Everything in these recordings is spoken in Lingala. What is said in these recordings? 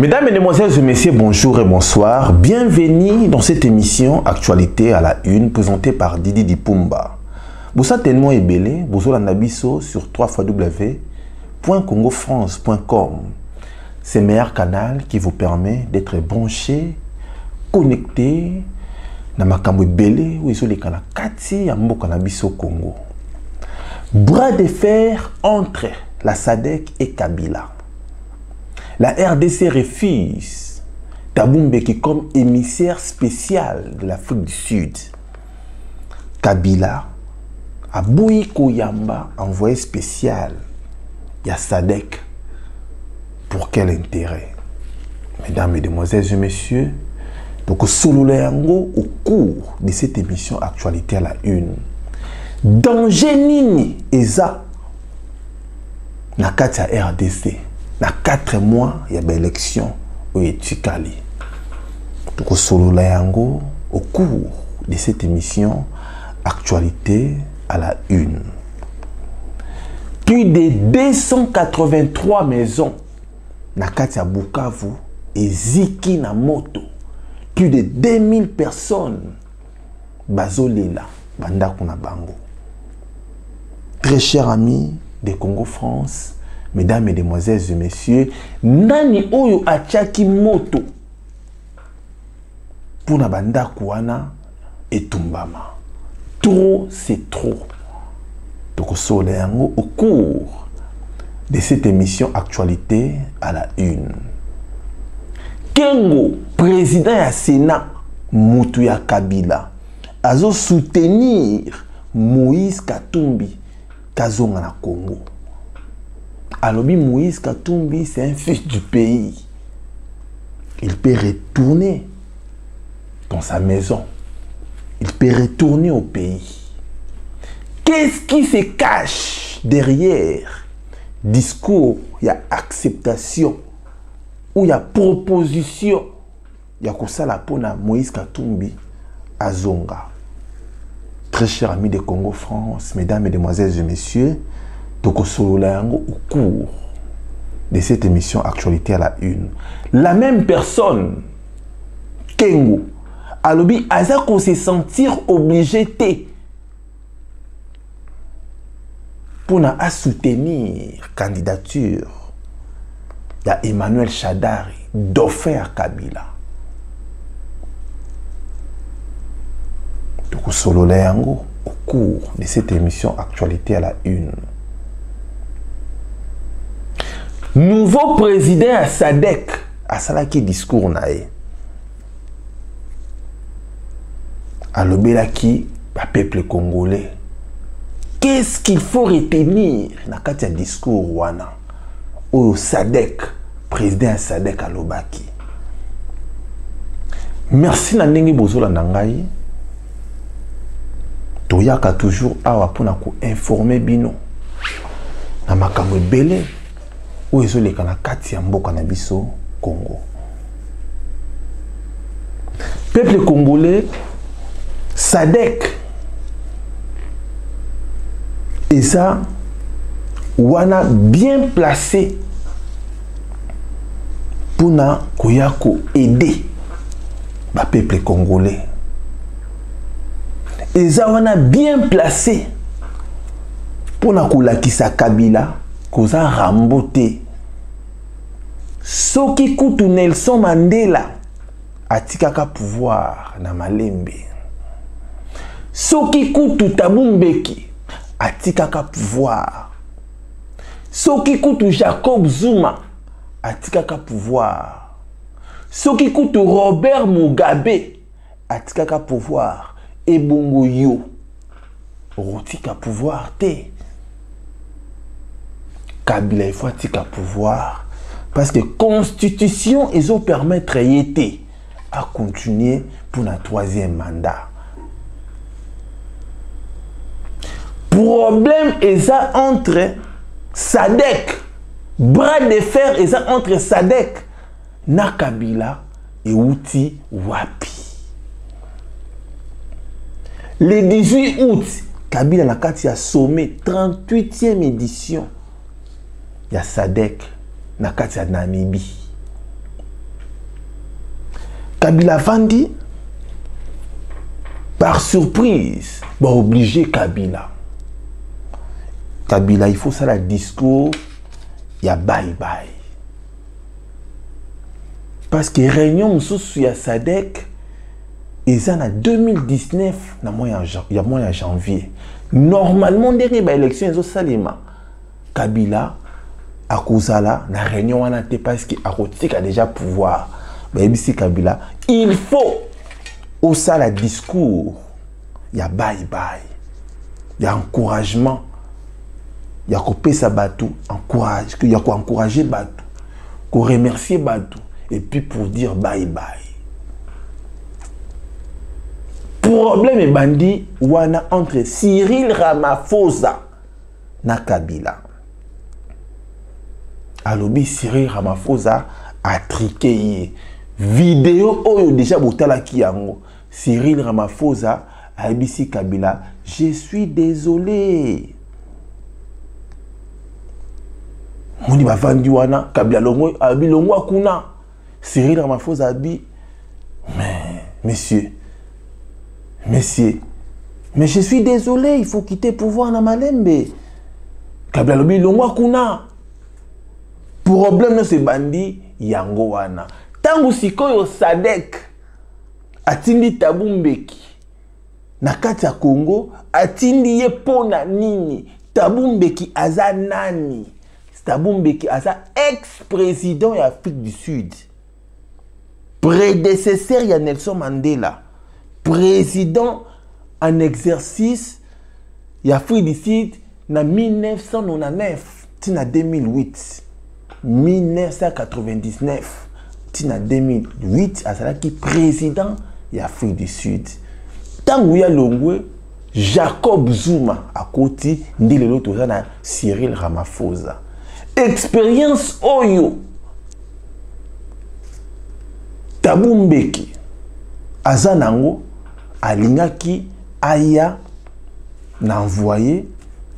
Mesdames, Mesdemoiselles et Messieurs, bonjour et bonsoir. Bienvenue dans cette émission Actualité à la Une, présentée par Didi Dipumba. Vous certainement ébélé, vous avez nabiso sur www.congofrance.com. C'est le meilleur canal qui vous permet d'être branché, connecté, dans ma cambo ébélé, où ils ont les canaux Kati, Yambo Nabiso Congo. Bras de fer entre la SADC et Kabila. La RDC refuse Tabumbeki comme émissaire spécial de l'Afrique du Sud. Kabila a Boui Koyamba envoyé spécial. Il y a SADC. Pour quel intérêt? Mesdames, Mesdemoiselles et Messieurs, donc solo au cours de cette émission Actualité à la Une. Danger nini eza na kati ya RDC. Na 4 mois, il y a une élection au Etikali. Donc, solo yango au cours de cette émission Actualité à la Une. Plus de 283 maisons na Katia Bukavu et Ziki na moto. Plus de 2000 personnes bazolela bandako na bango. Très chers amis de Congo France, mesdames, mesdemoiselles et messieurs, nani oyo achaki moto pour na bandako wana etumbama. Trop, c'est trop. Donc, au cours de cette émission Actualité à la Une. Kengo, président ya Sénat, Moutuya Kabila, a soutenir Moïse Katumbi, Kazonga na Congo. Alors, Moïse Katumbi, c'est un fils du pays. Il peut retourner dans sa maison. Il peut retourner au pays. Qu'est-ce qui se cache derrière discours? Il y a acceptation ou il y a proposition. Il y a ça la pona Moïse Katumbi à Zonga. Très chers amis de Congo France, mesdames, mesdemoiselles et messieurs, donc solo au cours de cette émission Actualité à la Une. La même personne, Kengo, a lobby Aza qu'on se sentir obligé pour à soutenir candidature. Il y a Emmanuel Chadari, dauphin à Kabila. Donc solo au cours de cette émission Actualité à la Une. Nouveau président à SADC, à Salaki discours nae. À l'obélaki, le peuple congolais. Qu'est-ce qu'il faut retenir dans le discours wana? Au SADC, président SADC à l'obaki. Merci Nandenge Bozola Nangai. Toyaka toujours awa pour informer bino. Na makambo belé. Où est-ce que na kati ya mboka na biso Congo? Peuple congolais, SADC, et ça, wana bien placé pour na koyako aider le peuple congolais. Et ça, wana bien placé pour na kolakisa Kabila. Koza rambote. Soki kutu Nelson Mandela atikaka pouvoir na Malembe. Soki kutu Tabumbeki atikaka pouvoir. Soki kutu Jacob Zuma atikaka pouvoir. Soki kutu Robert Mugabe atikaka pouvoir. Et bongo yo rotika pouvoir te. Kabila il faut tika pouvoir parce que constitution ils ont permettre yété à continuer pour un 3e mandat. Problème est ça entre SADC, bras de fer est ça entre SADC na Kabila et Outi Wapi. Le 18 août, Kabila na kati a sommé 38e édition. Il y a SADC na kati ya Namibie. Kabila Vandi, par surprise, va obliger Kabila. Kabila, il faut ça le discours, il y a bye bye. Parce que réunion sous ya SADC, ils en a 2019, il y a mois en janvier. Normalement, derrière l'élection, ils ont salima. Kabila, à Kouzala, la réunion en a été parce qu'il a déjà pouvoir. Mais ici, Kabila, il faut au ça le discours. Il y a bye bye. Il y a encouragement. Il y a coupé sa batou, encourage, il y a quoi encourager batou, qu'on remercier batou, et puis pour dire bye bye. Problème est bandit wana entre Cyril Ramaphosa na Kabila. Alobi Cyril Ramaphosa a triqué vidéo oyo déjà botala ki yango. Cyril Ramaphosa a dit Kabila, je suis désolé. Moni ba vandi wana Kabila longo abi longo akuna. Cyril Ramaphosa abi mais monsieur, mais je suis désolé, il faut quitter pouvoir na Malembe. Kabila lobi longo akuna. Problème no se bandi yango wana. Tangu sikoyo SADC atindi Thabo Mbeki na kati ya Congo atindi ye pona nini? Thabo Mbeki aza nani? Thabo Mbeki aza ex-président de l'Afrique du Sud. Prédécesseur de Nelson Mandela. Président en exercice de l'Afrique du Sud en 1999 tina 2008. 1999 tina 2008 azala qui président de l'Afrique du Sud. Tangu ya longwe Jacob Zuma à côté ndile loto na Cyril Ramaphosa. Expérience oyo Thabo Mbeki azanango alingaki aya na envoyé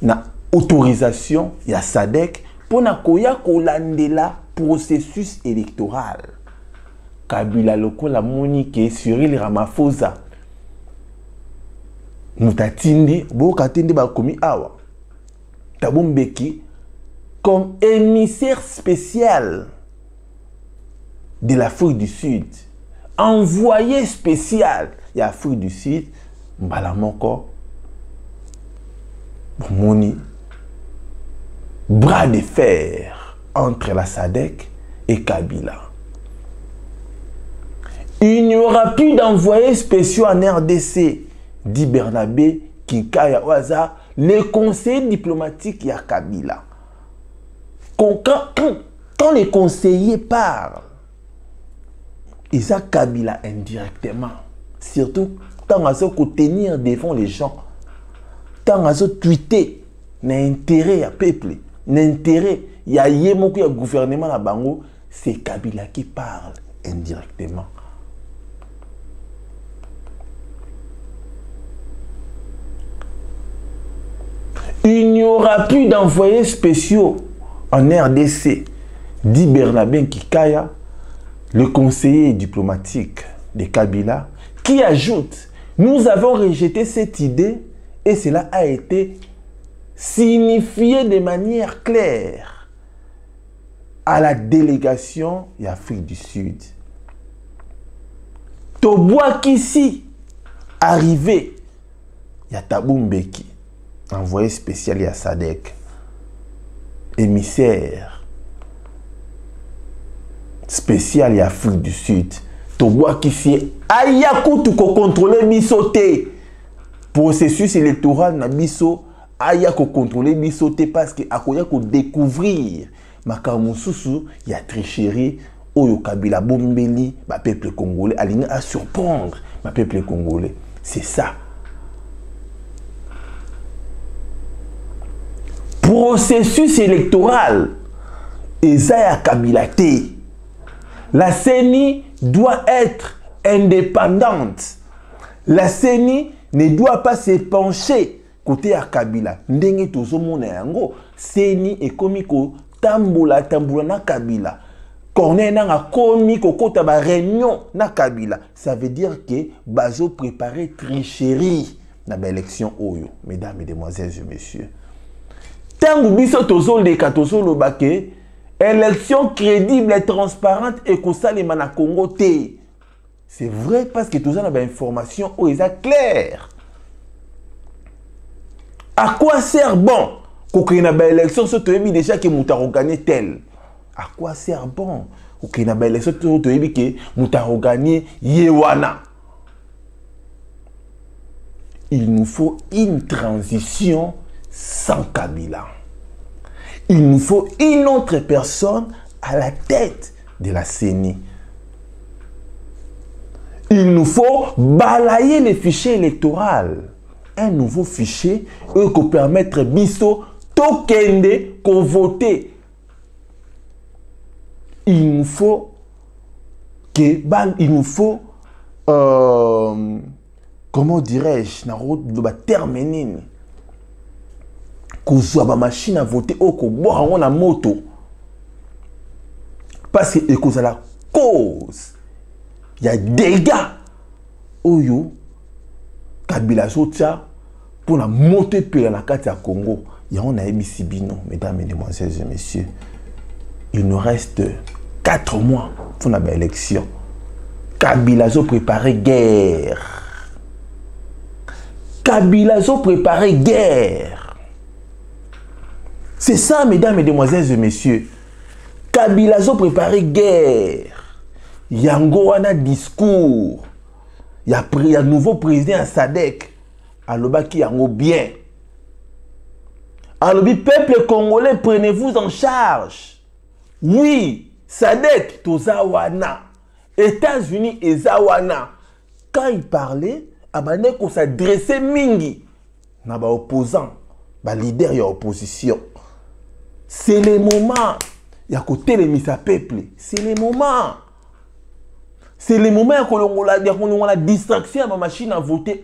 na autorisation ya SADC pour na koya kolandela processus électoral. Kabila lokola monique Cyril Ramaphosa mutatindi bokatindi bakomi awa Thabo Mbeki comme émissaire spécial de l'Afrique du Sud, envoyé spécial de l'Afrique du Sud, Mbalamoko, Moni, bras de fer entre la SADC et Kabila. Il n'y aura plus d'envoyés spéciaux en RDC, dit Bernabé Kinkaya Oaza, le conseiller diplomatique ya Kabila. Quand les conseillers parlent, ils ont Kabila indirectement. Surtout quand ils ont tenir devant les gens. Quand ils ont tweeté, l'intérêt à peuple, l'intérêt, il y a un gouvernement à Bango, c'est Kabila qui parle indirectement. Il n'y aura plus d'envoyés spéciaux en RDC, dit Bernabé Kikaya, le conseiller diplomatique de Kabila, qui ajoute: nous avons rejeté cette idée et cela a été signifié de manière claire à la délégation d'Afrique du Sud. Toboa Kissi, arrivé, il y a Thabo Mbeki, envoyé spécial à SADC, émissaire spécial à Afrique du Sud. Toboa Kissi, ayakutu ko contrôler bisoté. Processus électoral na biso, aya ko contrôler bisoté parce que akoya ko découvrir makamususu ya tricherie oyo Kabila bombeli ba peuple congolais aligné à surprendre ma peuple congolais. C'est ça. Processus électoral Ezaya Kabila te. La CENI doit être indépendante. La CENI ne doit pas se pencher côté à Kabila. Ndenge tozo mona yango CENI et komiko tambola na Kabila. Corneille n'a commis kokota ba réunion na Kabila. Ça veut dire que bazo préparer tricherie na ba élection oyo. Mesdames, mesdemoiselles et messieurs. Tangu biso tozo le katozo lo baké élection crédible et transparente et kosalema na Congo te. C'est vrai parce que tout ça na information où ils sont clairs. À quoi sert bon qu'on ait une élection si tu as déjà que nous avons gagné tel? À quoi sert bon qu'on ait une élection si tu as que nous avons gagné Yewana? Il nous faut une transition sans Kabila. Il nous faut une autre personne à la tête de la CENI. Il nous faut balayer les fichiers électoraux. Un nouveau fichier qui peut permettre biso tokende qu'on voter. Il nous faut comment dirais-je na terminer qu'on soit ma machine à voter au ko boire na moto parce que cause à la cause il y a des gars oyo Kabila sotia pour la montée pela la carte à Congo. Il y a on a émis bino, mesdames, mesdemoiselles et messieurs. Il nous reste 4 mois pour la élection. Kabila zo préparé guerre. Kabila zo préparé guerre. C'est ça, mesdames, mesdemoiselles et messieurs. Kabila zo préparé guerre. Yango wana discours. Il y a un nouveau président à Sadek. Aloba qui yango bien. Alobi peuple congolais, prenez-vous en charge. Oui, Sadek tozawana. États-Unis et Zawana. Quand il parlait, abane ko s'adressait mingi na ba opposant, ba leader ya opposition. C'est le moment ya côté les mis à peuple. C'est le moment. C'est le moment où on a la distraction à ma machine à voter.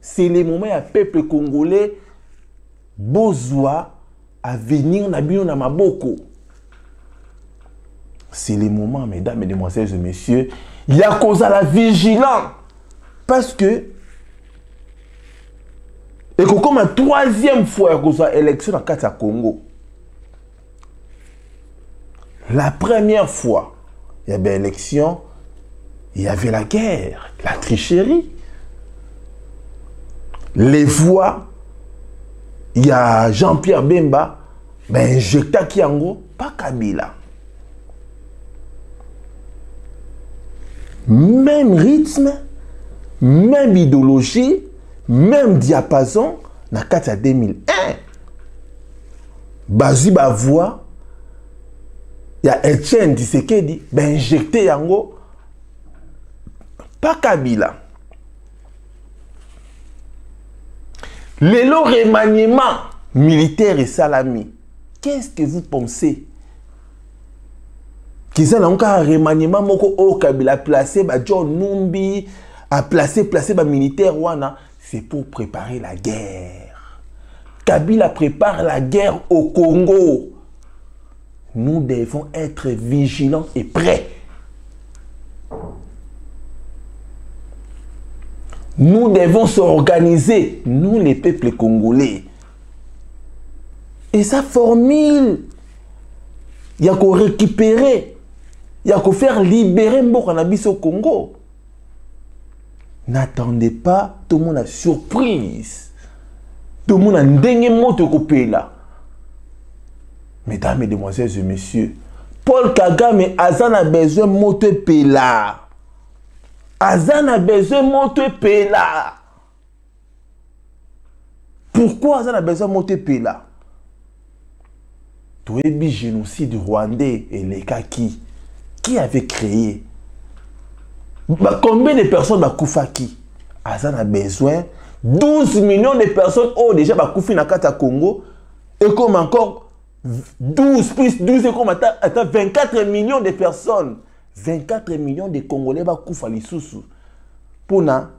C'est le moment où le peuple congolais besoin à venir na maboko. C'est le moment, mesdames, mesdemoiselles et messieurs, il y a cause à la vigilance. Parce que, et comme la 3e fois qu'il y a élection dans le Congo, la première fois, il y avait élection. Il y avait la guerre, la tricherie. Les voix, il y a Jean-Pierre Bemba, ben injecta Kiango, pas Kabila. Même rythme, même idéologie, même diapason, na kati 2001. Bazi ba voix, il y a Etienne Tshisekedi, ben injecté Yango. Pas Kabila. Le remaniement militaire et salami. Qu'est-ce que vous pensez? Qu'ils ont encore un remaniement moko au Kabila placé ba John Numbi a placé ba militaire wana, c'est pour préparer la guerre. Kabila prépare la guerre au Congo. Nous devons être vigilants et prêts. Nous devons s'organiser, nous les peuples congolais. Et sa formule, il y a qu'à récupérer, il y a qu'à faire libérer Mbokanabiso au Congo. N'attendez pas, tout le monde a surprise. Tout le monde a ndenge moto coupé là. Mesdames, mesdemoiselles et messieurs, Paul Kagame a besoin de moto pela. Azan a besoin de moto pela. Pourquoi Azan a besoin de moto pela? Tout est génocide rwandais et les Kaki. Qui avait créé? Combien de personnes Bakoufa qui? Azan a besoin 12 millions de personnes ont déjà Bakoufi na kata Congo. Et comme encore 12 plus 12 et comme attends 24 millions de personnes. 24 millions de Congolais Bakoufa lisusu. Pour na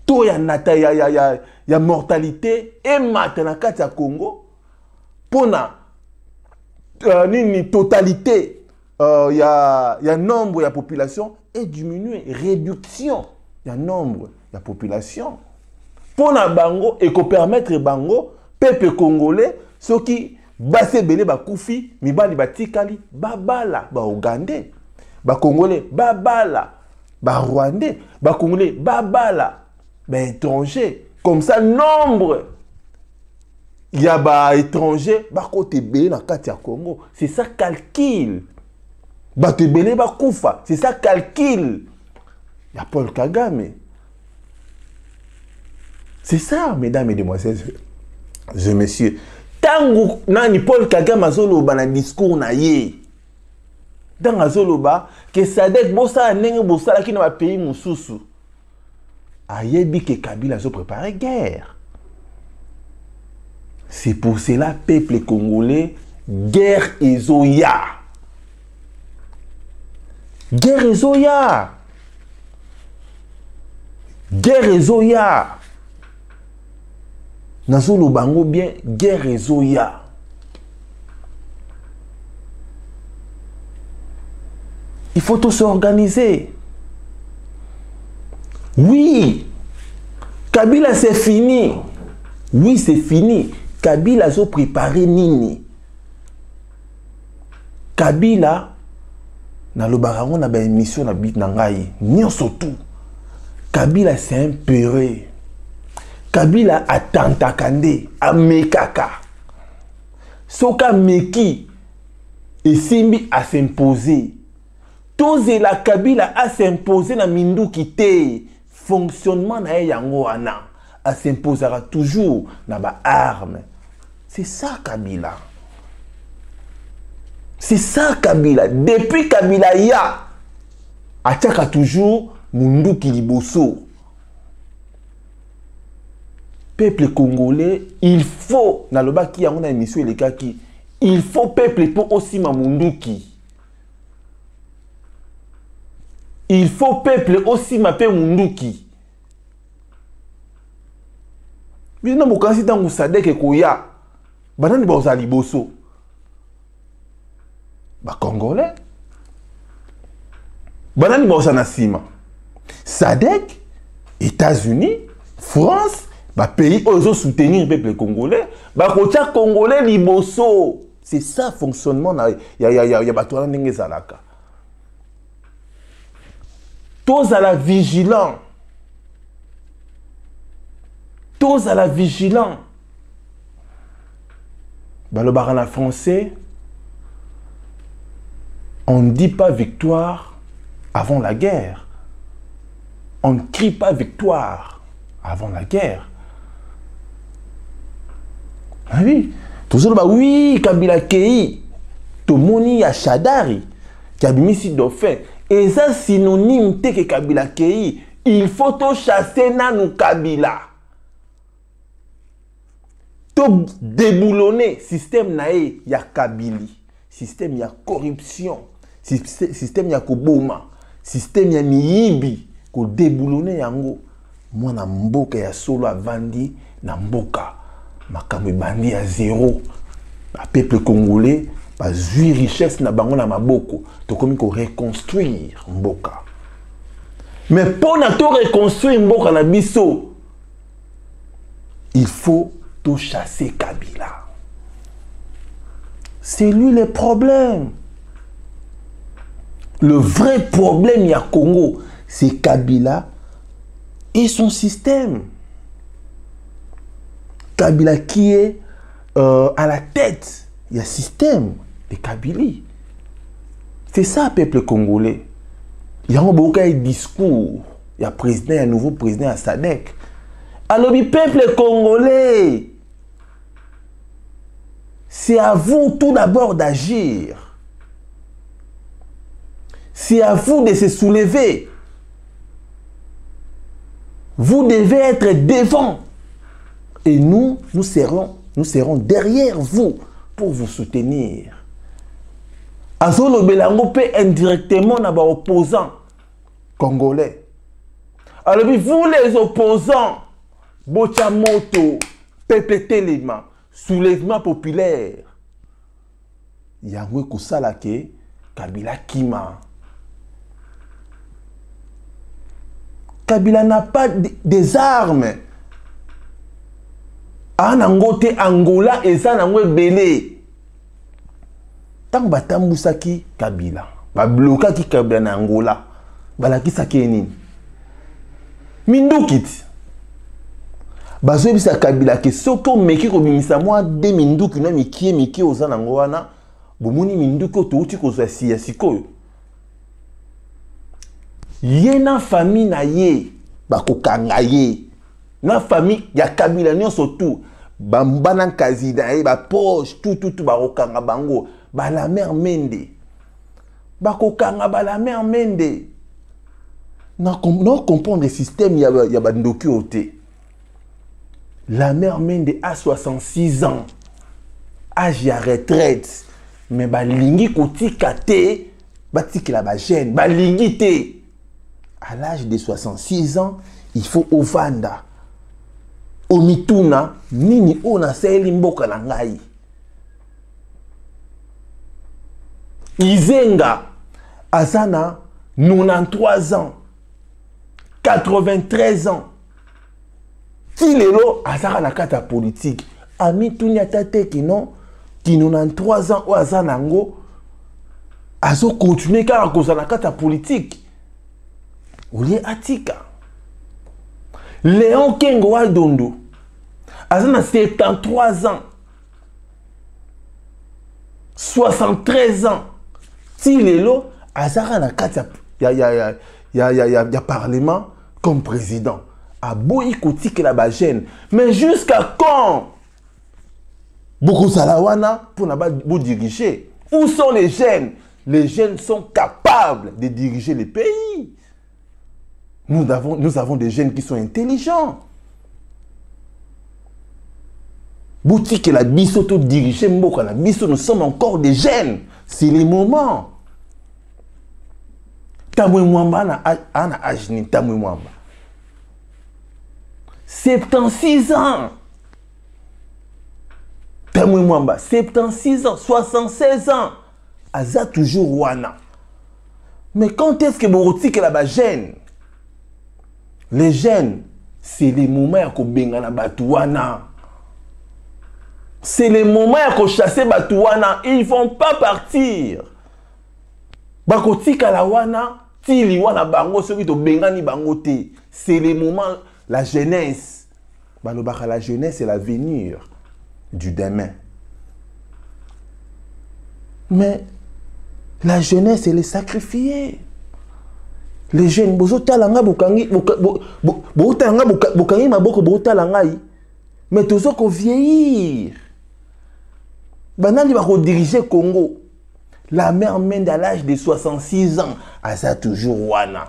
to ya nata ya mortalité et maintenant Congo. Pour na nini totalité y a nombre de la population et diminuer. Réduction. Il y a nombre de la population. Pour la bango et qu'on permettre bango, peuple congolais, ceux qui bassent belé ba koufi, mibali ba tikali, babala, ba ougandais, ba congolais, babala, ba rwandais, ba congolais, babala, ba étranger. Comme ça, nombre. Il y a ba étranger, ba côté belé dans Katia Congo. C'est ça calcul. Ba te belé ba koufa, c'est ça calcul. Il y a Paul Kagame. C'est ça, mesdames et demoiselles, messieurs. Tant que Paul Kagame a zoloba na discours na ye. Tant que zoloba que Sadek bossa nenge bossa la ki na pays mususu. Ayebi que Kabila a préparé guerre. C'est pour cela peuple congolais guerre ezoya. Guerre ezoya. Guerre ezoya. Nazolo bango bien guerre ezoya. Il faut tout s'organiser. Oui, Kabila c'est fini. Oui, c'est fini. Kabila a préparé nini. Kabila na lo barango na ba émission na bit na ngai. Nyonso tout. Kabila c'est un peureux. Kabila a tantakande, a mekaka. Soka meki, et simbi a s'imposer. Toze la Kabila a s'imposer na mindu kite. Fonctionnement na yango ana. A s'imposera toujours na ba arme. C'est ça Kabila. C'est ça Kabila. Depuis Kabila ya, a tchaka toujours mundu kiliboso. Peuple congolais, il faut, dans le bas qui a une émission, il faut peuple pour aussi mamunduki. Il faut peuple aussi mape munduki. Mais non, quand c'est dans Sadek Koya, banani ba osali boso. Ba congolais. Banani ba osana sima. Sadek, États-Unis, France, bah pays où ils ont soutenu le peuple congolais, bah côté congolais liboso. C'est ça fonctionnement na ya batona ndenge zalaka. Tous à la vigilant. Tous à la vigilant. Bah le barana français, on ne dit pas victoire avant la guerre. On ne crie pas victoire avant la guerre. Ah oui, toujours bah oui, Kabila Kei, Tomoni ya Shadari, Kabimisi Dauphin, et ça synonyme que Kabila Kei, il faut to chasser nanou Kabila. To déboulonner système nae ya Kabili, système ya corruption, système ya koboma, système ya miyibi, ko déboulonner yango, moi na mboka ya solo avandi na mboka. Makamwe bandi à zéro. Le peuple congolais va jouir richesse na bango na maboko. To komi ko reconstruire mboka. Mais pour na to reconstruire mboka na biso, il faut tout chasser Kabila. C'est lui le problème. Le vrai problème y a Congo, c'est Kabila et son système. Kabila qui est à la tête, il y a un système de Kabili. C'est ça, peuple congolais. Il y a un discours. Il y a un président, un nouveau président à Sadek. Alors, le peuple congolais, c'est à vous tout d'abord d'agir. C'est à vous de se soulever. Vous devez être devant. Et nous serons derrière vous pour vous soutenir. Azolo Belango peut indirectement na ba opposants congolais. Alors vous les opposants, Bochamoto, Pepe Telema, soulèvement populaire. Yangwe kusala ke Kabila Kima. Kabila n'a pas des armes. Anangote Angola et ça n'angote belé. Tant que batambusaki Kabila, ba bloka ki Kabila na Angola, balaki sakeni. Mindukit. Bazo bisa Kabila ke soko meki ko bimisa mwa de minduki na miki ozana ngwana, bomuni minduki otuti ko za siya sikoyo. Ye na famille na ye bakokanga ye na famille ya Kabila nyonso tu bambana kazida ye ba poche tout bakokanga bango ba la mère Mende bakokanga ba la mère Mende na comprendre le système ya ba ndoki ote. La mère Mende a 66 ans, âge ya retraite, mais ba lingi kotika te batikela ba jeune ba lingi te. À l'âge de 66 ans, il faut ovanda. Omituna, nini ona seli mboka na ngai. Izenga, azana 93 ans, 93 ans. Tilelo, azara na kata politique. Amituni atate kino, ki 93 ans, ou azana ngo, azo continuer kaka koza na kata politique. Olie Atika. Léon Kengo Aldondo. Azana 73 ans. 73 ans. Tilelo, Azara na kata ya parlement comme président. A boyi kotik la bagène. Mais jusqu'à quand? Beaucoup salawana pour n'a pas diriger. Où sont les jeunes? Les jeunes sont capables de diriger les pays. Nous avons des jeunes qui sont intelligents. Boutique la biso to diriger mboka la biso, nous sommes encore des jeunes. C'est les moments. Tamwe mwamba ana ajni tamwe mwamba. 76 ans. Tamwe mwamba 76 ans, 76 ans. Aza toujours wana. Mais quand est-ce que boutique la jeune? Les jeunes, c'est les moments où bengana batouana. C'est les moments où chasser batouana. Ils ne vont pas partir. Bakotika la wana, tili wana bango, ceux qui to bengani bangote. C'est les moments, la jeunesse. La jeunesse, c'est l'avenir du demain. Mais la jeunesse, elle est sacrifiée. Les jeunes, bozotalanga bukangi maboko botalangai, mais tous ceux qui vieillir. Banali va diriger Congo. La mère Mende à l'âge de 66 ans, a ça toujours wana.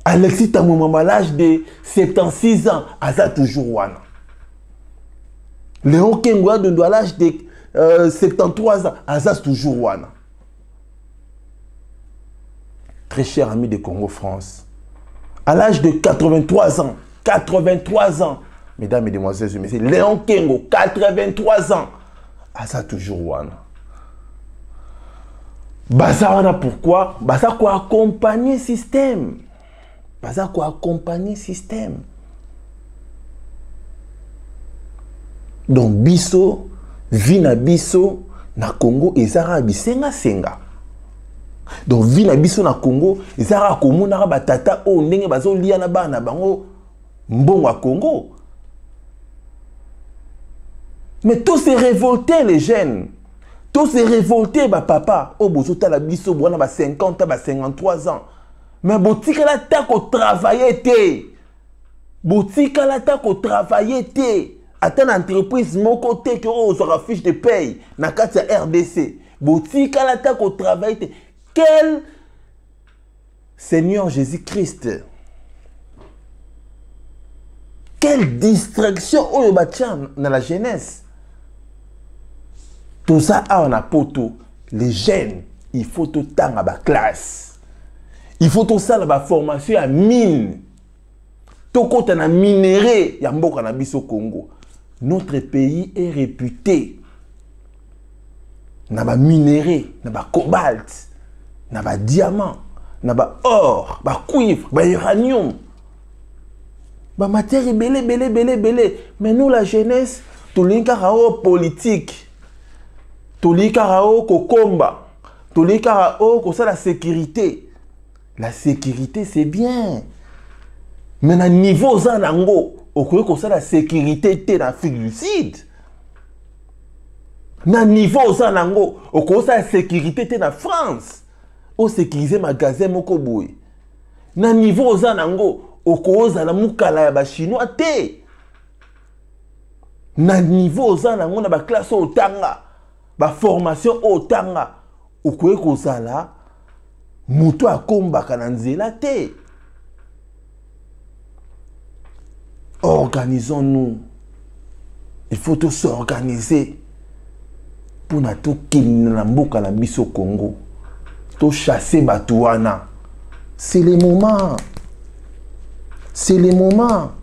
Alexis Tamouama à l'âge de 76 ans, a ça toujours wana. Léon Kengoa à l'âge de 73 ans, a ça toujours wana. Très cher ami de Congo-France, à l'âge de 83 ans, mesdames, mesdemoiselles et messieurs, Léon Kengo, 83 ans, à ça toujours wana. Baza pourquoi? Baza quoi accompagner le système. Baza quoi accompagner le système. Donc biso, vina biso, na Congo, ezara bisenga senga. Donc vina biso na Congo, ezara komuna batata o ndenge bazo lia na bana bango mbongo à Congo. Mais tous se révoltés les jeunes. Tous se révoltés bah papa. Oh bozota la biso bona ba 50 ans, ba 53 ans. Mais botika la ta ko travailler té. Botika la ta ko travailler té. Attends entreprise mon côté que on aura fiche de paye na kati ya RDC. Botika la ta ko travailler té. Quel Seigneur Jésus-Christ. Quelle distraction oh ba tient dans la jeunesse. Tout ça on a poto. Les jeunes, il faut tout temps à la classe. Il faut tout ça à la formation à mine. Tout côté à minéré, ya mboka na biso Congo. Notre pays est réputé na ba minerai, na ba cobalt, na ba diamant, na ba or, ba cuivre, ba uranium, ba matière belé. Mais nous la jeunesse, tout l'incarao politique, tout l'incarao kokomba, tout l'incarao ko ça la sécurité. La sécurité c'est bien. Mais na niveau za nango, ko ça la sécurité té dans l'Afrique du Sud. Na niveau za nango, ko ça la sécurité té dans France. O sécuriser magasin moko boy. Na niveau za nango, ko za la mukala ya ba chinois té. Na niveau za nango na ba classe au tanga, ba formation au tanga, ko za la muto akombaka na nzela té. Organisons-nous. Il faut tous s'organiser pour na tout kinamboka na biso Congo. To chasser Batouana. C'est le moment. C'est le moment.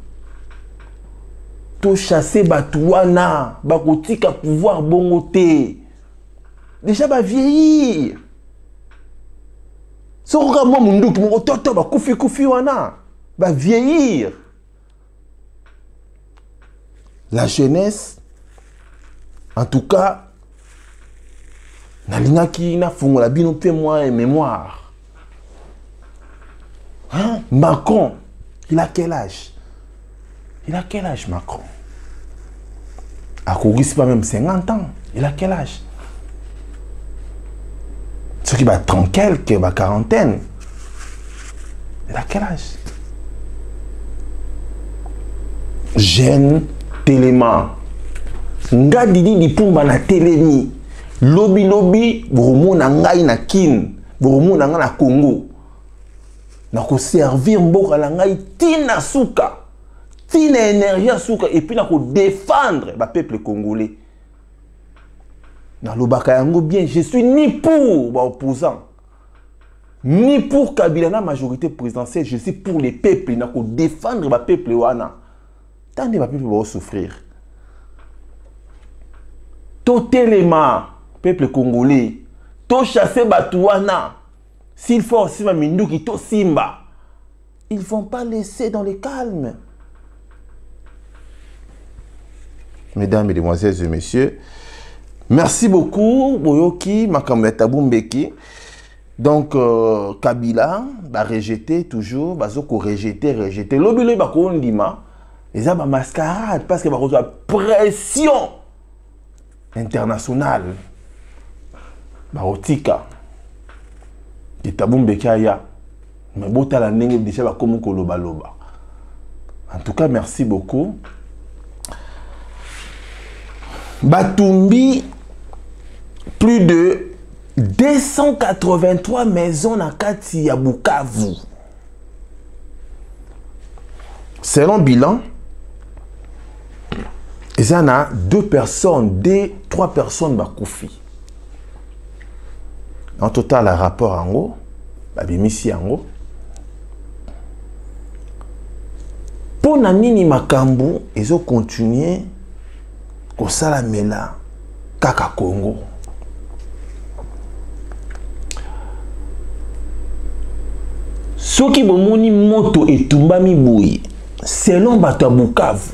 To chasser Batouana. Bakotika pouvoir bongote. Déjà va vieillir. Ce regarde-moi mon doute, mon toto va koufi wana. Va vieillir. La jeunesse, en tout cas, nalinga ki na fungola bino pe moi et mémoire. Hein? Macron, il a quel âge? Il a quel âge Macron? À Kogi, c'est pas même 50 ans. Il a quel âge? Ce qui va 30 quelques, va quarantaine. Il a quel âge? Jeune. Téléma. Nga didi di pumba na telemi. Lobi bromo na ngai na kin. Bromo na ngai na Congo. Na ko servir mboka na ngai tina suka. Tina énergie suka et puis na ko défendre ba peuple congolais. Na lobaka yango bien, je suis ni pour ba opposant. Ni pour Kabila na majorité présidentielle, je suis pour les peuples na ko défendre ba peuple wana. Tant de peuple va souffrir. Tout téléma, peuple congolais, tout chasser Batouana, s'il faut aussi ma Mindouki, tout Simba, ils ne vont pas laisser dans le calme. Mesdames, Mesdemoiselles et Messieurs, merci beaucoup, Boyoki, Makameta Bumbeki. Donc, Kabila, va rejeter toujours, Bazoko rejeter. Lobilo, Bakondima. Ils ont une mascarade parce qu'il va recevoir pression internationale. Barotika. Et Tabumbekaya. Mais bota la nenge déjà va comme koloba loba. En tout cas, merci beaucoup. Batumbi, plus de 283 maisons dans Kati ya Bukavu. Selon bilan, il y en a 2 personnes, 3 personnes bakoufi. En total, le rapport en haut, babimisi en haut. Pour Nanini Makambu, ils ont continué au Salamela, Kaka Congo. Ceux qui ont moto et tumbami boui, selon Bato Bukavu,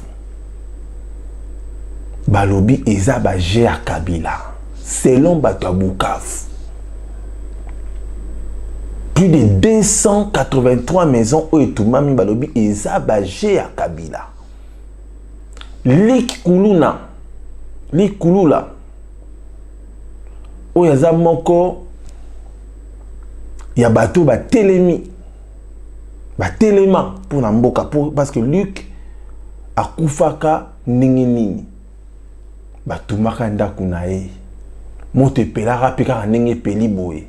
Balobi eza ba à Kabila. Selon Bato Bukavu, plus de 283 maisons où tumbami Balobi eza ba à Kabila. Lik Kuluna, Lik Kulula, où yaza moko ya bato ba telemi. Ba telema pour la mboka parce que Luc a kufaka nini ba tumaka ndaku na ye moto pelara peka nenge peli boye.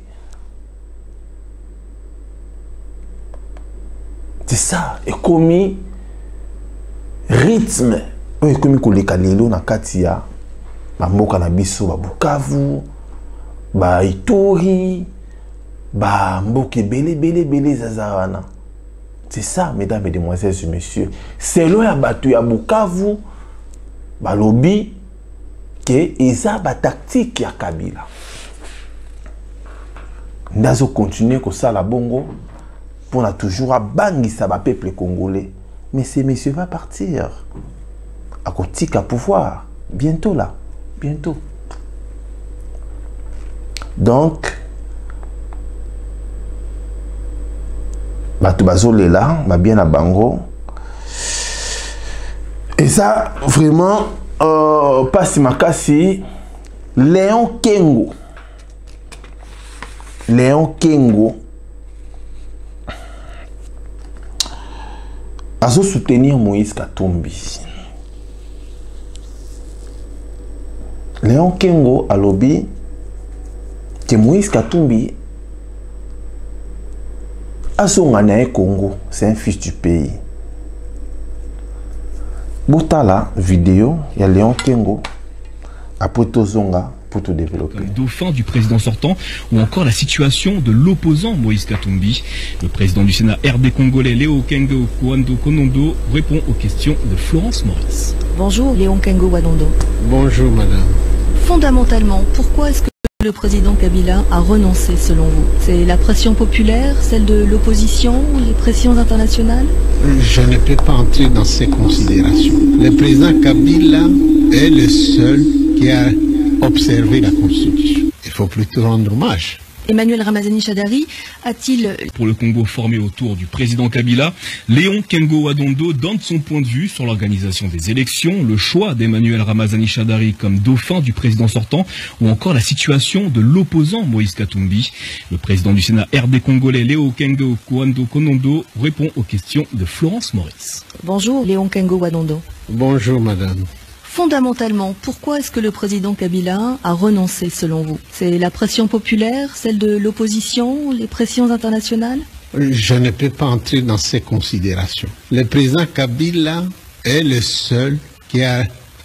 C'est ça, et comme rythme et comme koleka lelo na katia ba mboka na biso ba Bukavu ba Ituri ba mboke bele zazawana. C'est ça, mesdames, mesdemoiselles et messieurs. C'est là à Batou à Bukavu, Balobi, que eza ba tactique ya Kabila. Ndazo continuer ko sala bongo pour na toujours abangisa ba peuple congolais. Mais ce monsieur va partir. À kotika pouvoir bientôt là, bientôt. Donc bato bazolela ba bien na bango. Et ça vraiment passe makasi Léon Kengo azo soutenir Moïse Katumbi. Léon Kengo a lobby que Moïse Katumbi a son anaï Congo, c'est un fils du pays. Boutala vidéo, il y a Léon Kengo après Tozonga pour tout développer. Le dauphin du président sortant ou encore la situation de l'opposant Moïse Katumbi. Le président du Sénat RD congolais Léon Kengo Wadondo répond aux questions de Florence Maurice. Bonjour Léon Kengo Wadondo. Bonjour madame. Fondamentalement, pourquoi est-ce que le président Kabila a renoncé selon vous? C'est la pression populaire, celle de l'opposition, les pressions internationales? Je ne peux pas entrer dans ces considérations. Le président Kabila est le seul qui a observé la Constitution. Il faut plutôt rendre hommage. Emmanuel Ramazani Shadari a-t-il... Pour le Congo formé autour du président Kabila, Léon Kengo Wadondo donne son point de vue sur l'organisation des élections, le choix d'Emmanuel Ramazani Shadari comme dauphin du président sortant ou encore la situation de l'opposant Moïse Katumbi. Le président du Sénat RD congolais Léon Kengo Wadondo répond aux questions de Florence Maurice. Bonjour Léon Kengo Wadondo. Bonjour madame. Fondamentalement, pourquoi est-ce que le président Kabila a renoncé selon vous? C'est la pression populaire, celle de l'opposition, les pressions internationales? Je ne peux pas entrer dans ces considérations. Le président Kabila est le seul qui a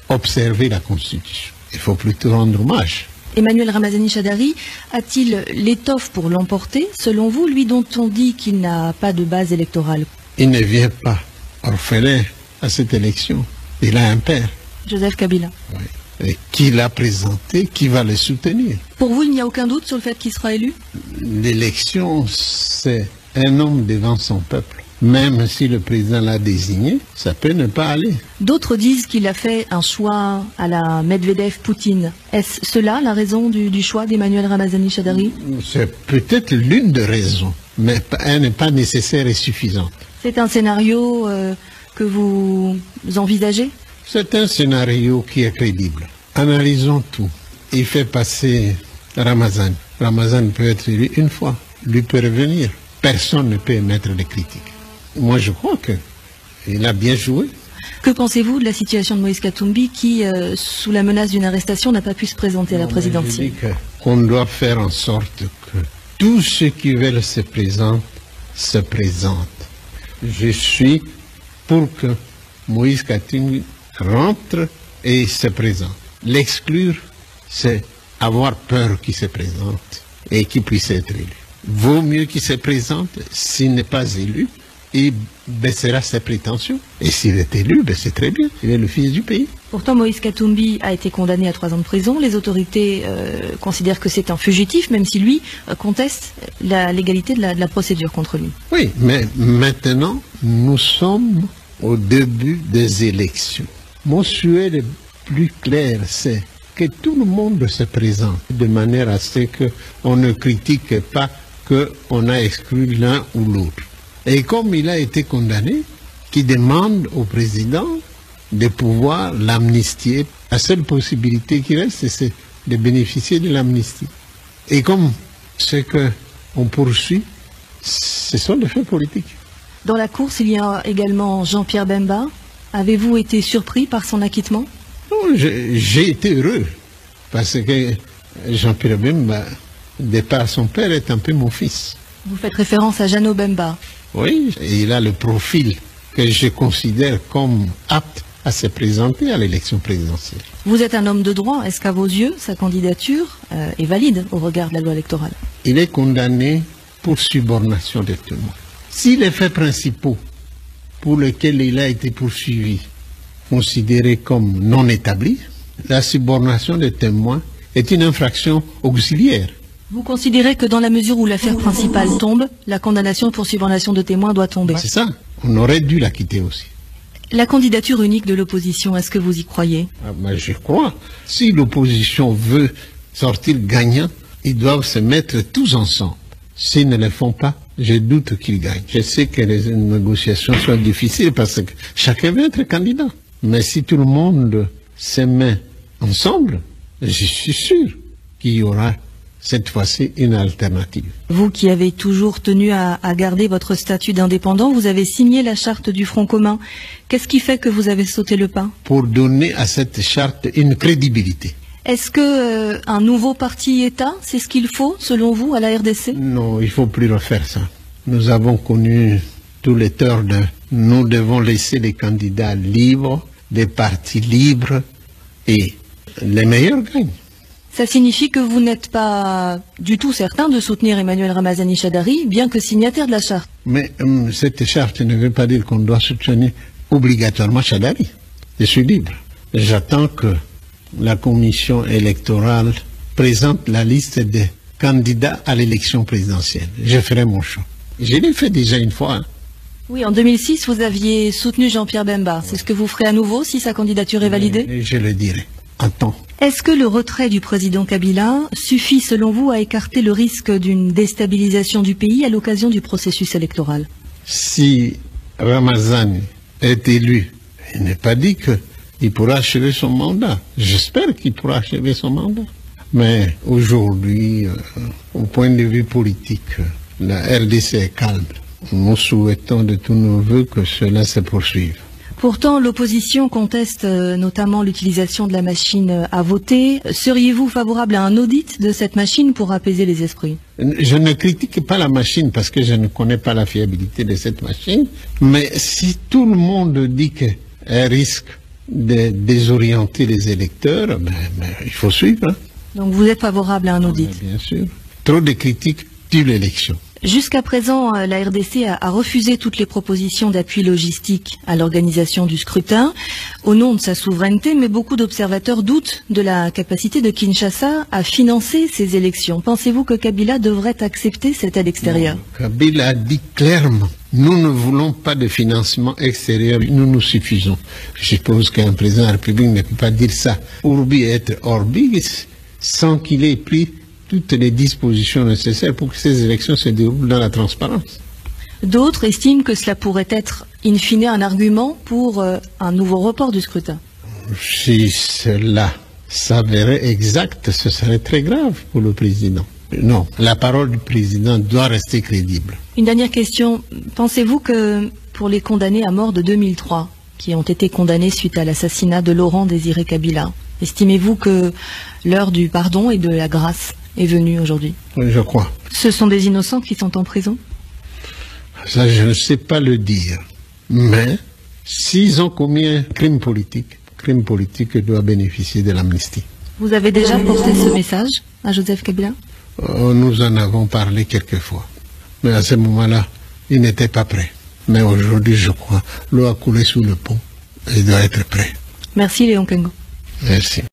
observé la Constitution. Il faut plutôt rendre hommage. Emmanuel Ramazani Shadari a-t-il l'étoffe pour l'emporter, selon vous, lui dont on dit qu'il n'a pas de base électorale? Il ne vient pas orphelin à cette élection. Il a un père. Joseph Kabila. Oui. Et qui l'a présenté, qui va le soutenir. Pour vous, il n'y a aucun doute sur le fait qu'il sera élu? L'élection, c'est un homme devant son peuple. Même si le président l'a désigné, ça peut ne pas aller. D'autres disent qu'il a fait un choix à la Medvedev-Poutine. Est-ce cela la raison du choix d'Emmanuel Ramazani Shadari? C'est peut-être l'une des raisons, mais elle n'est pas nécessaire et suffisante. C'est un scénario que vous envisagez? C'est un scénario qui est crédible. Analysons tout. Il fait passer Ramazan. Ramazan peut être élu une fois. Lui peut revenir. Personne ne peut émettre des critiques. Moi, je crois qu'il a bien joué. Que pensez-vous de la situation de Moïse Katumbi qui, sous la menace d'une arrestation, n'a pas pu se présenter à la présidentielle? Je dis qu'on doit faire en sorte que tous ceux qui veulent se présenter, se présentent. Je suis pour que Moïse Katumbi rentre et se présente. L'exclure, c'est avoir peur qu'il se présente et qu'il puisse être élu. Vaut mieux qu'il se présente. S'il n'est pas élu, il baissera ses prétentions. Et s'il est élu, ben c'est très bien. Il est le fils du pays. Pourtant, Moïse Katumbi a été condamné à 3 ans de prison. Les autorités considèrent que c'est un fugitif, même si lui conteste la légalité de la procédure contre lui. Oui, mais maintenant, nous sommes au début des élections. Mon souhait le plus clair, c'est que tout le monde se présente de manière à ce qu'on ne critique pas qu'on a exclu l'un ou l'autre. Et comme il a été condamné, qu'il demande au président de pouvoir l'amnistier. La seule possibilité qui reste, c'est de bénéficier de l'amnistie. Et comme ce qu'on poursuit, ce sont des faits politiques. Dans la course, il y a également Jean-Pierre Bemba. Avez-vous été surpris par son acquittement? Non, j'ai été heureux, parce que Jean-Pierre Bemba, de par son père, est un peu mon fils. Vous faites référence à Jeannot Bemba. Oui, et il a le profil que je considère comme apte à se présenter à l'élection présidentielle. Vous êtes un homme de droit. Est-ce qu'à vos yeux, sa candidature est valide au regard de la loi électorale? Il est condamné pour subornation de témoins. Si les faits principaux pour lesquels il a été poursuivi, considérés comme non établis, La subornation des témoins est une infraction auxiliaire. Vous considérez que dans la mesure où l'affaire principale tombe, la condamnation pour subornation de témoins doit tomber? C'est ça. On aurait dû la quitter aussi. La candidature unique de l'opposition, est-ce que vous y croyez? Je crois. Si l'opposition veut sortir gagnant, ils doivent se mettre tous ensemble. S'ils ne le font pas, je doute qu'ils gagnent. Je sais que les négociations sont difficiles parce que chacun veut être candidat. Mais si tout le monde se met ensemble, je suis sûr qu'il y aura cette fois-ci une alternative. Vous qui avez toujours tenu à garder votre statut d'indépendant, vous avez signé la charte du Front commun. Qu'est-ce qui fait que vous avez sauté le pas? Pour donner à cette charte une crédibilité. Est-ce que un nouveau parti-État, c'est ce qu'il faut, selon vous, à la RDC? Non, il ne faut plus refaire ça. Nous avons connu tous les torts de... Nous devons laisser les candidats libres, des partis libres, et les meilleurs gagnent. Ça signifie que vous n'êtes pas du tout certain de soutenir Emmanuel Ramazani Shadari, bien que signataire de la charte. Mais cette charte ne veut pas dire qu'on doit soutenir obligatoirement Shadari. Je suis libre. J'attends que la commission électorale présente la liste des candidats à l'élection présidentielle. Je ferai mon choix. Je l'ai fait déjà une fois. Oui, en 2006, vous aviez soutenu Jean-Pierre Bemba. C'est ce que vous ferez à nouveau si sa candidature est validée? Et je le dirai. Attends. Est-ce que le retrait du président Kabila suffit, selon vous, à écarter le risque d'une déstabilisation du pays à l'occasion du processus électoral? Si Ramazani est élu, il n'est pas dit qu'il pourra achever son mandat. J'espère qu'il pourra achever son mandat. Mais aujourd'hui, au point de vue politique, la RDC est calme. Nous souhaitons de tous nos voeux que cela se poursuive. Pourtant, l'opposition conteste notamment l'utilisation de la machine à voter. Seriez-vous favorable à un audit de cette machine pour apaiser les esprits? Je ne critique pas la machine parce que je ne connais pas la fiabilité de cette machine. Mais si tout le monde dit qu'elle risque de désorienter les électeurs, il faut suivre. Hein. Donc vous êtes favorable à un audit? Bien sûr. Trop de critiques tuent l'élection. Jusqu'à présent, la RDC a refusé toutes les propositions d'appui logistique à l'organisation du scrutin au nom de sa souveraineté, mais beaucoup d'observateurs doutent de la capacité de Kinshasa à financer ces élections. Pensez-vous que Kabila devrait accepter cette aide extérieure? Kabila a dit clairement, nous ne voulons pas de financement extérieur, nous nous suffisons. Je suppose qu'un président de la République ne peut pas dire ça. Urbi et orbi, sans qu'il ait pris toutes les dispositions nécessaires pour que ces élections se déroulent dans la transparence. D'autres estiment que cela pourrait être, in fine, un argument pour un nouveau report du scrutin. Si cela s'avérait exact, ce serait très grave pour le président. Non, la parole du président doit rester crédible. Une dernière question. Pensez-vous que pour les condamnés à mort de 2003, qui ont été condamnés suite à l'assassinat de Laurent Désiré Kabila, estimez-vous que l'heure du pardon et de la grâce est venue aujourd'hui? Oui, je crois. Ce sont des innocents qui sont en prison? Ça, je ne sais pas le dire. Mais s'ils ont commis un crime politique doit bénéficier de l'amnistie. Vous avez déjà porté ce message à Joseph Kabila? Nous en avons parlé quelques fois. Mais à ce moment-là, il n'était pas prêt. Mais aujourd'hui, je crois, l'eau a coulé sous le pont et il doit être prêt. Merci Léon Kengo. Merci.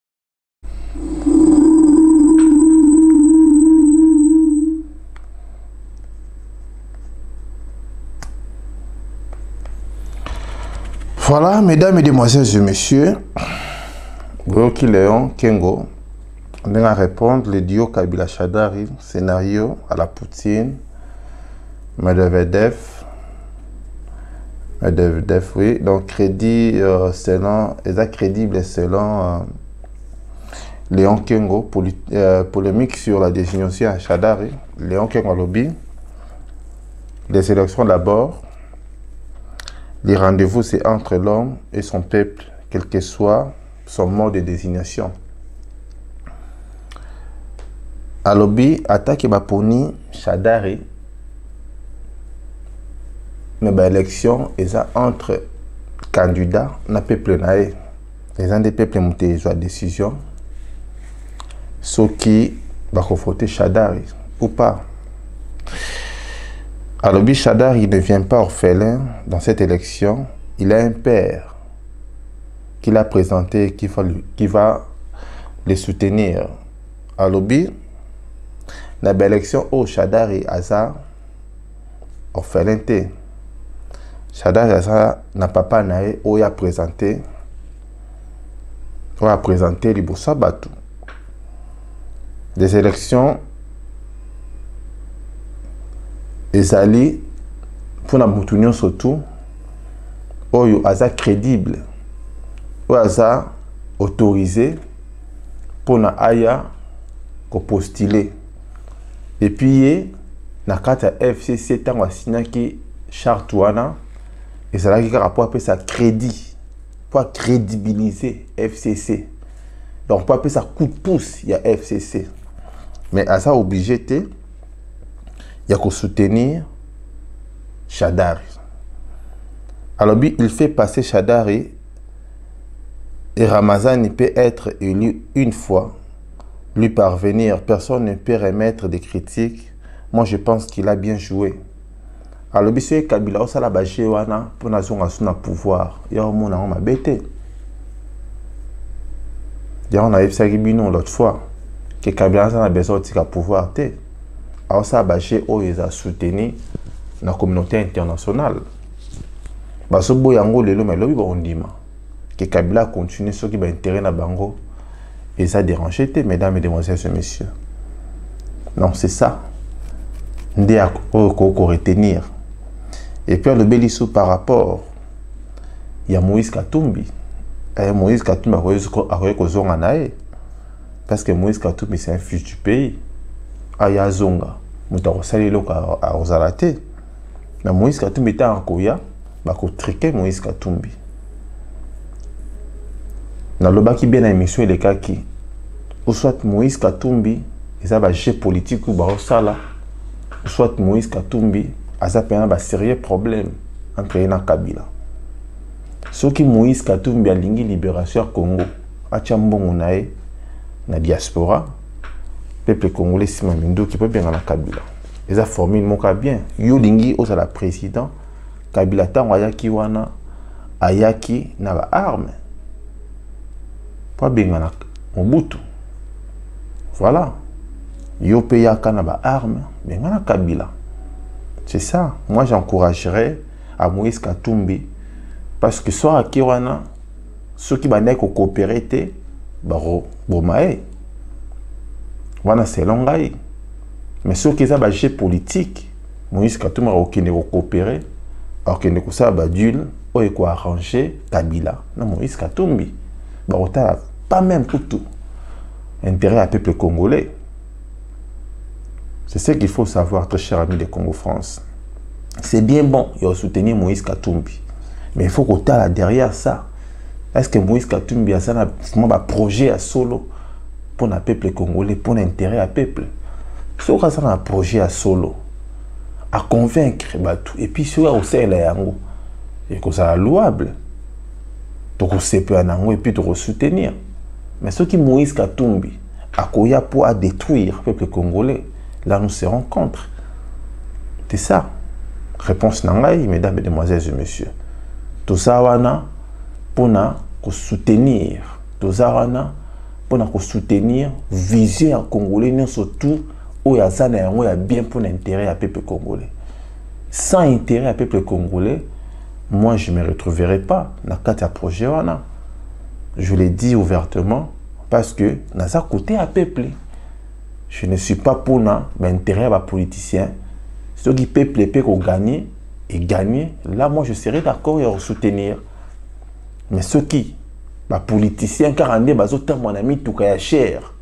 Voilà, mesdames, mesdemoiselles et messieurs, Broki Léon Kengo, on va répondre le duo Kabila Shadari, scénario à la Poutine, Medvedev, oui, donc crédit selon, crédible selon Léon Kengo, polémique sur la désignation à Shadari, Léon Kengo lobby, les élections d'abord. Les rendez-vous, c'est entre l'homme et son peuple, quel que soit son mode de désignation. Alobi, attaque Baponi, Shadari, mais l'élection, est entre candidats, na peuple naé. Les uns des peuples ont été la décision. Ceux qui vont voter Shadari ou pas. Alobi Shadari ne vient pas orphelin dans cette élection. Il a un père qu'il a présenté, qui va les soutenir. À lobby, la belle élection au Shadari Aza, orphelin te. Shadari Aza n'a papa nae où il a présenté Libosa Batu. Des élections, ezali pour la moutounion surtout, oyo aza crédible, oyo aza autorisé pour na aya ko postuler. Et puis na kata FCC tango asinaki charte wana ezalaki kaka pour appeler ça crédit, pour crédibiliser FCC. Donc pour appeler ça coup de pouce, il y a FCC. Mais aza obligé te il y a soutenir Shadari. Alors, il fait passer Shadari et Ramazani peut être élu une fois, lui parvenir. Personne ne peut remettre des critiques. Moi, je pense qu'il a bien joué. Alors, c'est Kabila, ça la bâche wana pour na zonga suna pouvoir. Il y a un monde on m'a bêté. Il y a on a fait ça l'autre fois que Kabila a besoin de pouvoir te. Alors ça bâché où ils a soutenu la communauté internationale. Baso boyango lelo mais lobi on dit que Kabila continue ce qui va intérêt na bango et ça dérangé mesdames et demoiselles et messieurs. Non, c'est ça. Ndé à retenir. Et puis le Bélisso par rapport il y a Moïse Katumbi. Et Moïse Katumbi a kozonga nae parce que Moïse Katumbi c'est un fils du pays. Aya zonga muta salilo ka ozalate na Moïse Katumbi ta ankoya ba ko triquer Moïse Katumbi na lobaki bien na émission le kaki ou soit Moïse Katumbi eza ba jeu politique ou ba osala ou soit Moïse Katumbi aza pena ba sérieux problème entre na Kabila soki Moïse Katumbi alingi libération Congo acha mbongo nae na diaspora peuple congolais Sima Mindo qui peut bien à la Kabila. Ils ont formé mon cas bien. Yolingi aux la président Kabila tango ayaki wana ayaki na ba arme. Pas bien na Mobutu. Voilà. Yo payaka na ba arme bien na Kabila. C'est ça. Moi j'encouragerais à Moïse Katumbi parce que soit à Kiwana ceux qui bandait ko coopérer te baro bomae. Voilà, c'est long. Mais ceux qui ont un jeu politique, Moïse Katumbi a coopéré, alors qu'il a un badule, il a arrangé Kabila. Non, Moïse Katumbi, il n'a pas même tout intérêt à peuple congolais. C'est ce qu'il faut savoir, très cher ami de Congo-France. C'est bien bon, il a soutenu Moïse Katumbi. Mais il faut qu'on ait derrière ça. Est-ce que Moïse Katumbi a un projet à solo pour le peuple congolais, pour l'intérêt à peuple? Si on a un projet à solo, à convaincre, et puis si on a aussi yango, et que ça louable, donc on sait peu et puis de soutenir. Mais ce qui Moïse Katumbi a koya pour détruire le peuple congolais, là nous serons contre. C'est ça. Réponse nangai, mesdames et demoiselles et messieurs. Tout ça wana pour soutenir, tout ça wana pour soutenir vision congolais, surtout où il y a bien pour l'intérêt à peuple congolais. Sans intérêt à peuple congolais, moi je ne me retrouverai pas dans le projet. Je l'ai dit ouvertement parce que dans un côté à peuple, je ne suis pas pour l'intérêt à politiciens. Ceux qui peuple peut gagner et gagner, là moi je serai d'accord à soutenir. Mais ceux qui politiciens car on est autant mon ami tout cas cher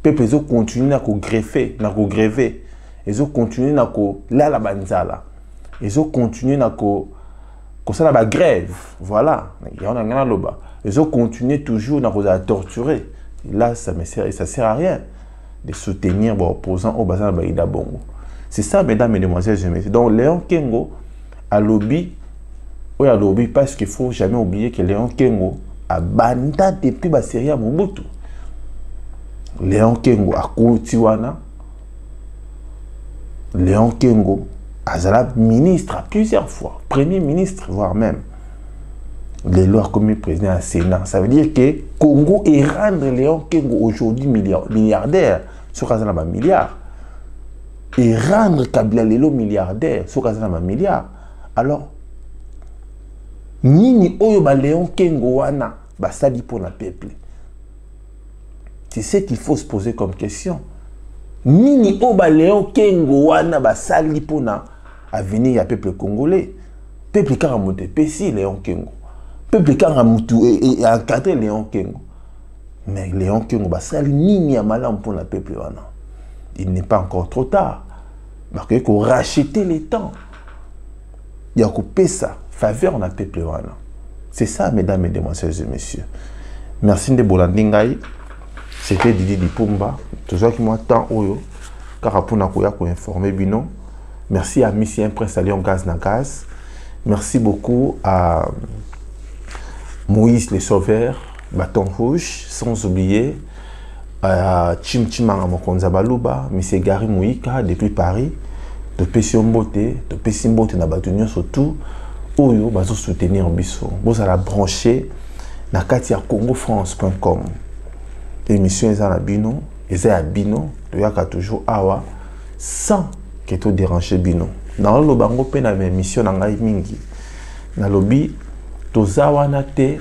peuple ils ont continué à greffer ils ont continué à la banzala ils ont continué à ça la grève voilà ils ont continué toujours à torturer là ça sert à rien de soutenir les opposants au bazar de Bongo. C'est ça mesdames et demoiselles et messieurs. Donc Léon Kengo a lobby parce qu'il faut jamais oublier que Léon Kengo a banda depuis la série à Mobutu. Léon Kengo a Koutiwana. Léon Kengo a été ministre plusieurs fois, premier ministre, voire même. les lois comme président du Sénat. Ça veut dire que Congo est rendre Léon Kengo aujourd'hui milliardaire, sur un milliard. Et rendre Kabila Lelo milliardaire, sur un milliard. Alors, Nini Oyo ba Léon Kengo wana ba sali pour la peuple. C'est ce qu'il faut se poser comme question. Nini Oyo ba Léon Kengo wana ba sali pour na avenir ya peuple congolais. Peuple qui a monté Pessi Léon Kengo. Peuple qui a encadré Léon Kengo. Mais Léon Kengo ba sali nini ya malam pour la peuple wana. Il n'est pas encore trop tard. Parce qu'il faut racheter les temps. Il y a coupé ça. Faveur na peuple wana. C'est ça, mesdames, mesdemoiselles et messieurs. Merci de Bolandingaï. C'était Didi Dipumba. Toujours qui m'attend oyo. Car pour nakoya ko informer bino. Merci à Missien Prince Alion Gaz na Gaz. Merci beaucoup à Moïse le Sauveur, Bâton Rouge, sans oublier à Chim Chimanga Mokonza Baluba, M. Gary Mouika depuis Paris, de Pessimbote, de Pessimbote na Batunio surtout, Oyo bazo soutenir Bisso. Vous allez brancher na katia congofrance.com. L'émission est à Bino, est à Bino, de yaka toujours awa, sans que tout déranger Bino. Dans le bango pe na émission na ngai mingi. Na lobby tozawa na te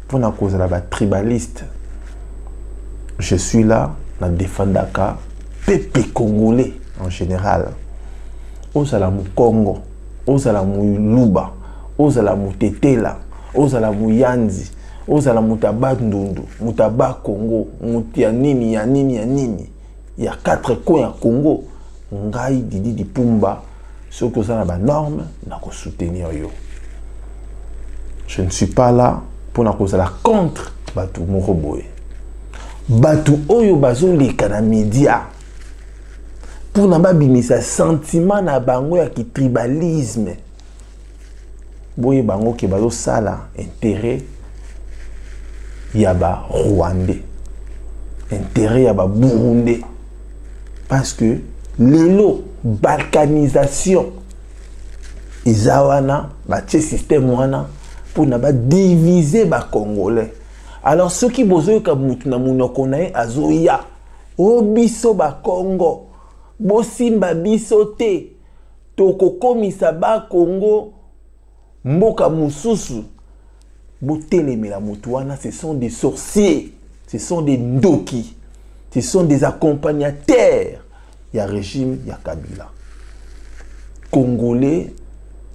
pour na cause la tribaliste. Je suis là na défendaka peuple congolais en général. Ozala mu Congo, ozala mu Luba, ozala mu Tetela, ozala mu Yanzi, ozala mu Tabandundu, mu Taba Congo, mu ya nini ya nini ya nini. Il y a 4 coins à Congo. Ngai Didi Dipumba. Ce que ça n'a norme, n'a qu'à soutenir yo. Je ne suis pas là pour na cause la contre Batu Moroboé. Batu Oyo Bazo les kana média. Pour na ba bimisa sentiment na bango ya ki tribalisme. Boye bango ke bazo sala intérêt yaba Rwandais. Intérêt yaba Burundais. Parce que l'élo balkanisation izawana batie système wana pour na ba diviser ba congolais. Alors ceux qui besoin ka mutu na munoko na azoya o biso ba Congo bo simba biso te toko komisa ba Congo mboka mususu bo telemela mutu wana. Ce sont des sorciers, ce sont des ndoki, ce sont des accompagnateurs. Il y a régime, il y a Kabila. Congolais,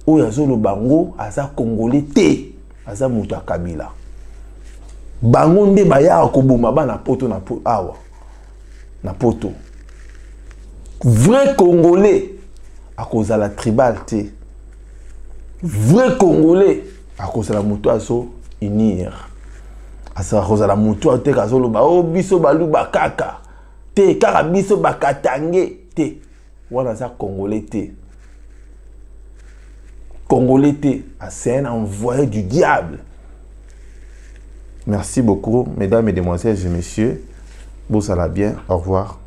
ou yazo le bango, aza Congolais te, aza muta Kabila. Bango nde baya akobuma ba na poto na awa. Na poto. Vrai Congolais, à cause de la tribal te. Vrai Congolais, à cause de la muto azo inir. À cause de la muto te kazo lo ba o biso balu bakaka. Te karabiso bakatange te wana za Congolais te. Congolais te, c'est un envoyé du diable. Merci beaucoup mesdames, mesdemoiselles et messieurs. Bon ça va bien, au revoir.